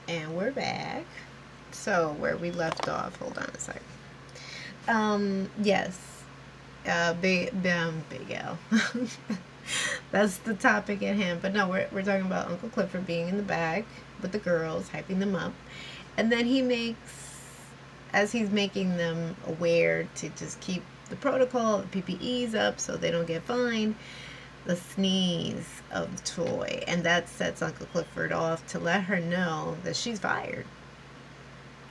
And we're back. So where we left off, hold on a sec. Yes, Big L. That's the topic at hand. But no, we're talking about Uncle Clifford being in the back with the girls, hyping them up, and then he makes, as he's making them aware to just keep the protocol, the PPEs up, so they don't get fined. The sneeze of the toy, and that sets Uncle Clifford off to let her know that she's fired.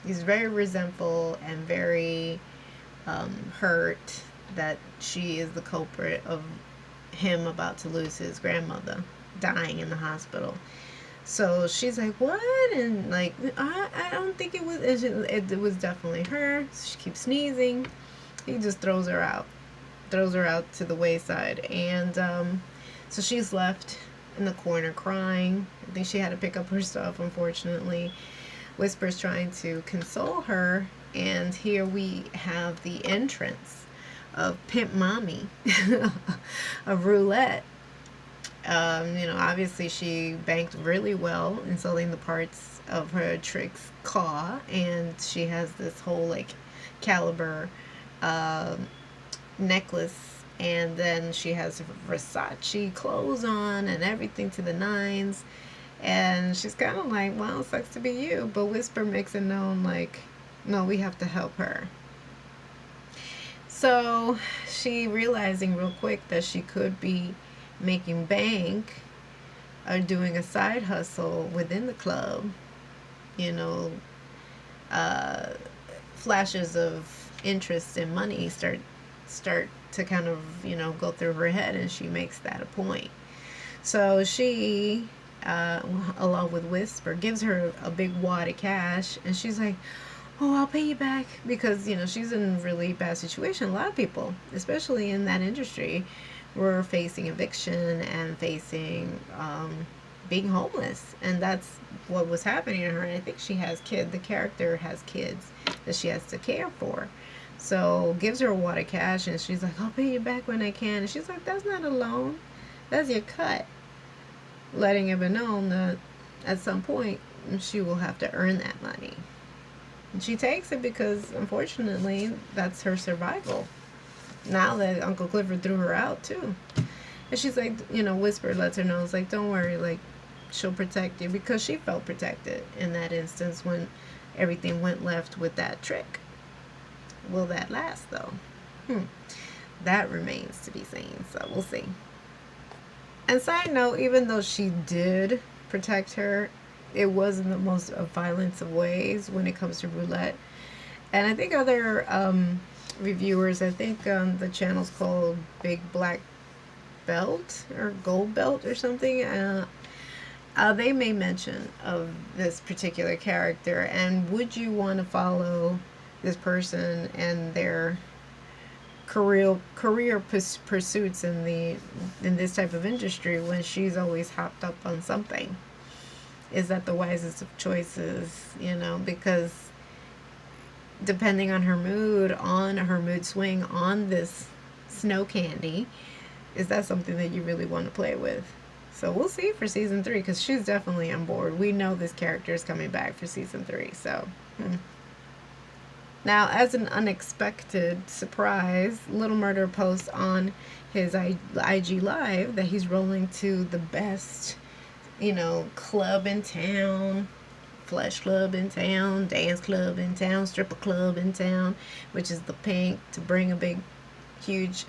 He's very resentful and very hurt that she is the culprit of him about to lose his grandmother dying in the hospital. So she's like, "What?" And like, I don't think it was. It was definitely her. She keeps sneezing. He just throws her out to the wayside, and so she's left in the corner crying. I think she had to pick up her stuff, unfortunately. Whisper's trying to console her, and here we have the entrance of Pimp Mommy of Roulette. Obviously she banked really well in selling the parts of her Trix car, and she has this whole like caliber uh, necklace, and then she has Versace clothes on and everything to the nines. And she's kind of like, well, it sucks to be you. But Whisper makes it known, like, no, we have to help her. So she realizing real quick that she could be making bank or doing a side hustle within the club, you know, uh, flashes of interest and money start to kind of go through her head, and she makes that a point. So she, along with Whisper, gives her a big wad of cash, and she's like, "Oh, I'll pay you back," because she's in a really bad situation. A lot of people, especially in that industry, were facing eviction and facing being homeless, and that's what was happening to her. And I think she has kids. The character has kids that she has to care for. So gives her a wad of cash, and she's like, "I'll pay you back when I can." And she's like, "That's not a loan. That's your cut." Letting it be known that at some point she will have to earn that money. And she takes it because, unfortunately, that's her survival. Now that Uncle Clifford threw her out, too. And she's like, Whisper lets her know, it's like, don't worry, like, she'll protect you, because she felt protected in that instance when everything went left with that trick. Will that last, though? That remains to be seen, so we'll see. And side note, even though she did protect her, it wasn't the most violence of ways when it comes to roulette. And I think other reviewers, I think the channel's called Big Black Belt or Gold Belt or something. They made mention of this particular character, and would you want to follow this person and their career pursuits in this type of industry when she's always hopped up on something? Is that the wisest of choices? Because depending on her mood swing on this snow candy, is that something that you really want to play with? So we'll see for season 3, because she's definitely on board. We know this character is coming back for season 3. So now, as an unexpected surprise, Little Murder posts on his IG Live that he's rolling to the best, club in town, flesh club in town, dance club in town, stripper club in town, which is the Pink, to bring a big, huge,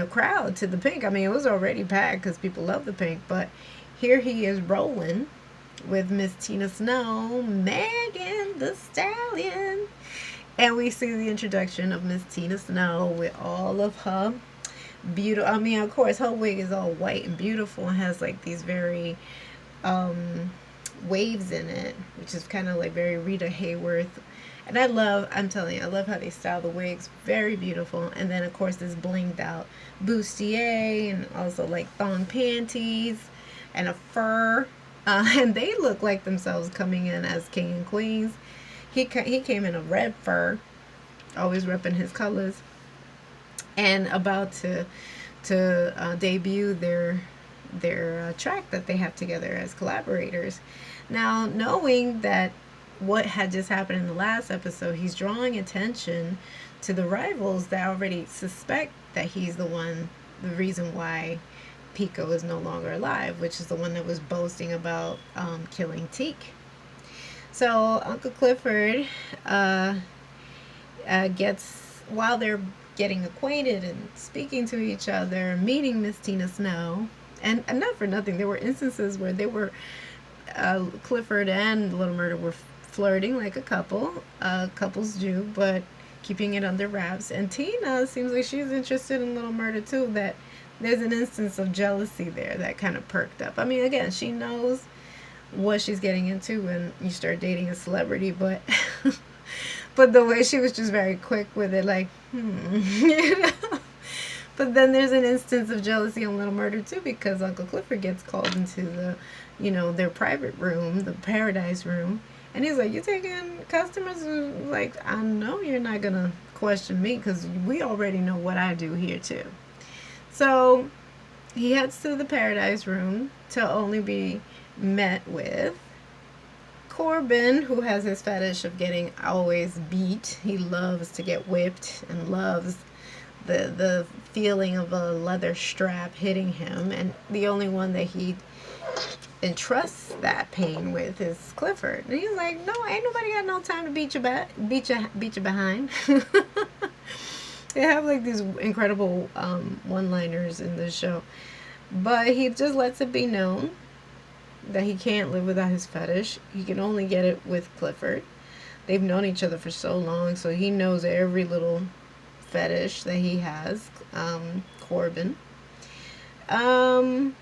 crowd to the Pink. I mean, it was already packed because people love the Pink, but here he is rolling with Miss Tina Snow, Megan the Stallion. And we see the introduction of Miss Tina Snow with all of her beautiful, I mean, of course, her wig is all white and beautiful and has like these very waves in it, which is kind of like very Rita Hayworth. And I'm telling you, I love how they style the wigs. Very beautiful. And then, of course, this blinged out bustier and also like thong panties and a fur. And they look like themselves coming in as king and queens. He came in a red fur, always repping his colors, and about to debut track that they have together as collaborators. Now, knowing that what had just happened in the last episode, he's drawing attention to the rivals that already suspect that he's the reason why Pico is no longer alive, which is the one that was boasting about killing Teak. So Uncle Clifford gets, while they're getting acquainted and speaking to each other, meeting Miss Tina Snow, and not for nothing, there were instances where they were, Clifford and Little Murder were flirting like a couple, couples do, but keeping it under wraps. And Tina seems like she's interested in Little Murder too. That there's an instance of jealousy there that kind of perked up. I mean, again, she knows what she's getting into when you start dating a celebrity, but but the way she was just very quick with it, like, you know. But then there's an instance of jealousy on Little Murder too, because Uncle Clifford gets called into the, their private room, the Paradise Room, and he's like, "You taking customers?" Like, "I know you're not gonna question me because we already know what I do here too." So he heads to the Paradise Room to only be met with Corbin, who has his fetish of getting always beat. He loves to get whipped and loves the feeling of a leather strap hitting him, and the only one that he entrusts that pain with is Clifford. And he's like, "No, ain't nobody got no time to beat you behind." They have like these incredible one-liners in this show, but he just lets it be known that he can't live without his fetish. He can only get it with Clifford. They've known each other for so long, so he knows every little fetish that he has, Corbin. And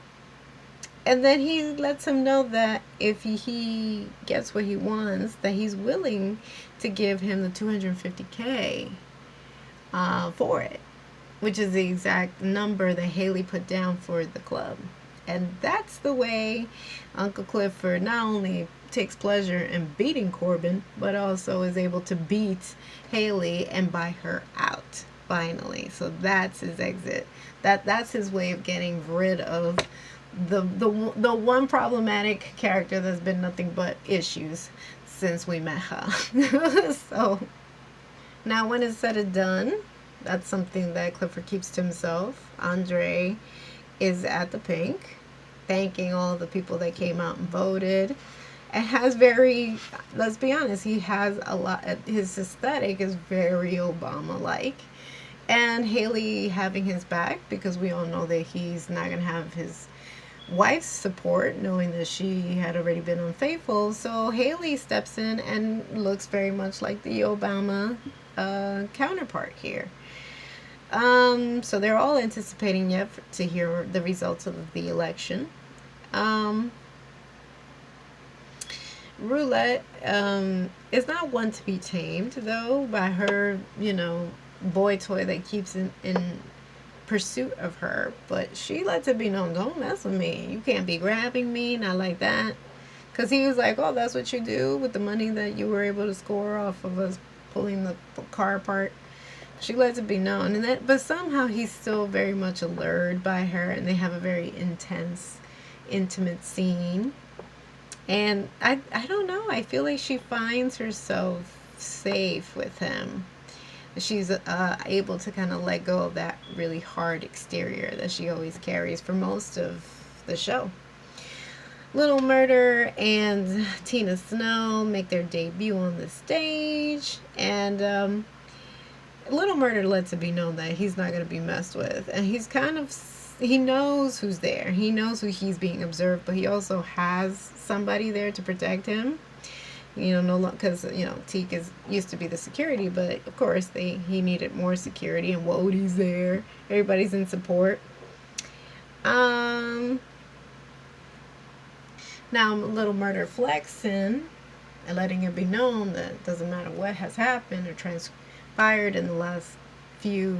then he lets him know that if he gets what he wants, that he's willing to give him the $250K for it, which is the exact number that Haley put down for the club. And that's the way Uncle Clifford not only takes pleasure in beating Corbin, but also is able to beat Haley and buy her out finally. So that's his exit. That's his way of getting rid of the one problematic character that's been nothing but issues since we met her. So now when it's said and done, that's something that Clifford keeps to himself. Andre is at the Pink, thanking all the people that came out and voted. And has very, let's be honest, he has a lot, his aesthetic is very Obama-like. And Haley having his back, because we all know that he's not going to have his wife's support, knowing that she had already been unfaithful. So Haley steps in and looks very much like the Obama counterpart here. So they're all anticipating yet to hear the results of the election. Roulette is not one to be tamed, though, by her, boy toy that keeps in pursuit of her. But she lets it be known, "Don't mess with me. You can't be grabbing me, not like that." Because he was like, "Oh, that's what you do with the money that you were able to score off of us pulling the car apart." She lets it be known, but somehow he's still very much allured by her, and they have a very intense, intimate scene. And I don't know, I feel like she finds herself safe with him. She's able to kind of let go of that really hard exterior that she always carries for most of the show. Little Murder and Tina Snow make their debut on the stage, and Little Murder lets it be known that he's not going to be messed with, and he knows who's there. He knows who he's being observed, but he also has somebody there to protect him. Because Teak used to be the security, but of course he needed more security, and Wodie's there. Everybody's in support. Now Little Murder flexing and letting it be known that it doesn't matter what has happened or transpired in the last few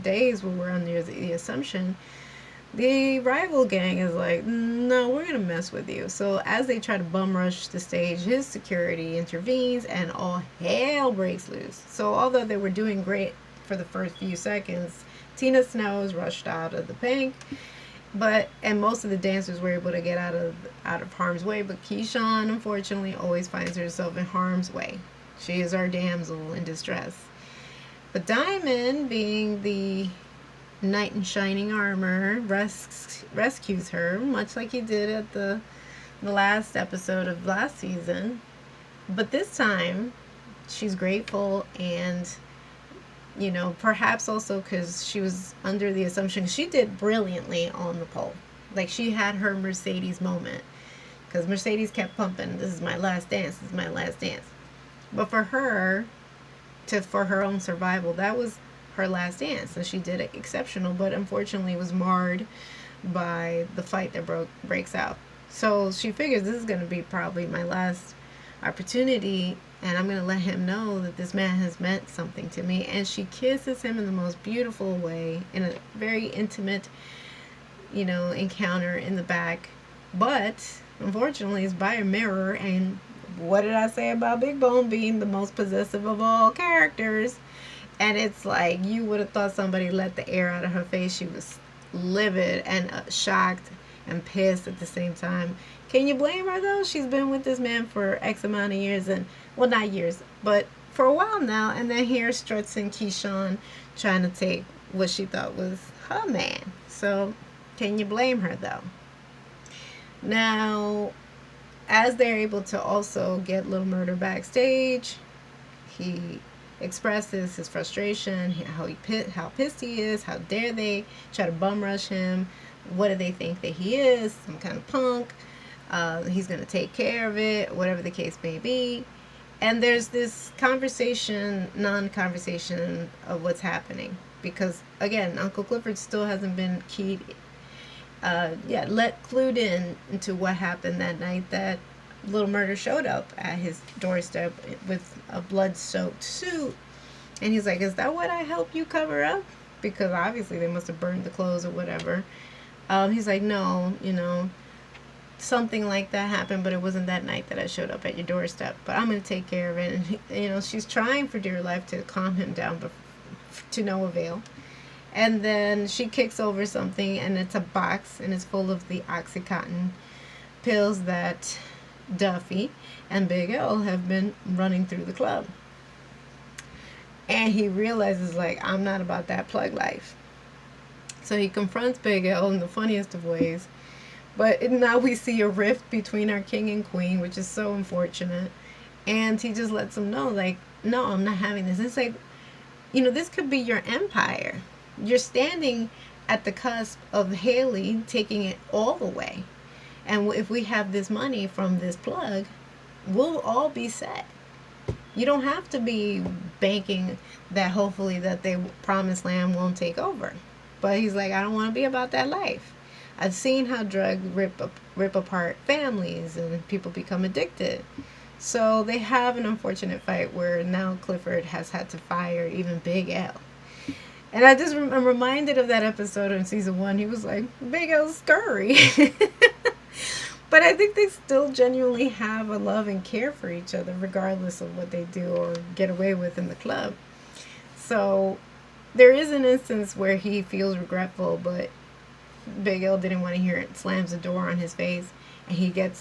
days when we're under the assumption, the rival gang is like, "No, we're gonna mess with you." So as they try to bum rush the stage, his security intervenes and all hell breaks loose. So although they were doing great for the first few seconds, Tina Snow is rushed out of the Pink, And most of the dancers were able to get out of harm's way, but Keyshawn unfortunately always finds herself in harm's way. She is our damsel in distress. But Diamond, being the knight in shining armor, rescues her, much like he did at the last episode of last season. But this time, she's grateful, and perhaps also because she was under the assumption she did brilliantly on the pole. Like, she had her Mercedes moment, because Mercedes kept pumping, "This is my last dance, this is my last dance." But for her, for her own survival, that was her last dance, and she did it exceptional, but unfortunately was marred by the fight that breaks out. So she figures, this is going to be probably my last opportunity, and I'm going to let him know that this man has meant something to me. And she kisses him in the most beautiful way, in a very intimate, encounter in the back. But unfortunately, it's by a mirror. And what did I say about Big Bone being the most possessive of all characters? And it's like, you would have thought somebody let the air out of her face. She was livid and shocked and pissed at the same time. Can you blame her, though? She's been with this man for X amount of years, and, well, not years, but for a while now. And then here struts in Keyshawn trying to take what she thought was her man. So can you blame her, though? Now, as they're able to also get Little Murder backstage, he expresses his frustration, how pissed he is, how dare they try to bum rush him, what do they think that he is, some kind of punk, he's going to take care of it, whatever the case may be. And there's this non-conversation of what's happening, because again, Uncle Clifford still hasn't been clued in into what happened that night that Little Murder showed up at his doorstep with a blood-soaked suit. And he's like, "Is that what I helped you cover up?" Because obviously they must have burned the clothes or whatever. He's like, "No, something like that happened, but it wasn't that night that I showed up at your doorstep. But I'm going to take care of it." And, she's trying for dear life to calm him down, but to no avail. And then she kicks over something, and it's a box, and it's full of the Oxycontin pills that Duffy and Big L have been running through the club. And he realizes, like, I'm not about that plug life. So he confronts Big L in the funniest of ways. But now we see a rift between our king and queen, which is so unfortunate. And he just lets him know, like, no, I'm not having this. It's like, this could be your empire. You're standing at the cusp of Haley taking it all the way. And if we have this money from this plug, we'll all be set. You don't have to be banking that hopefully that the promised land won't take over. But he's like, I don't want to be about that life. I've seen how drugs rip apart families and people become addicted. So they have an unfortunate fight where now Clifford has had to fire even Big L. And I'm reminded of that episode in season 1. He was like, Big L's scurry. But I think they still genuinely have a love and care for each other, regardless of what they do or get away with in the club. So there is an instance where he feels regretful, but Big L didn't want to hear it, slams the door on his face, and he gets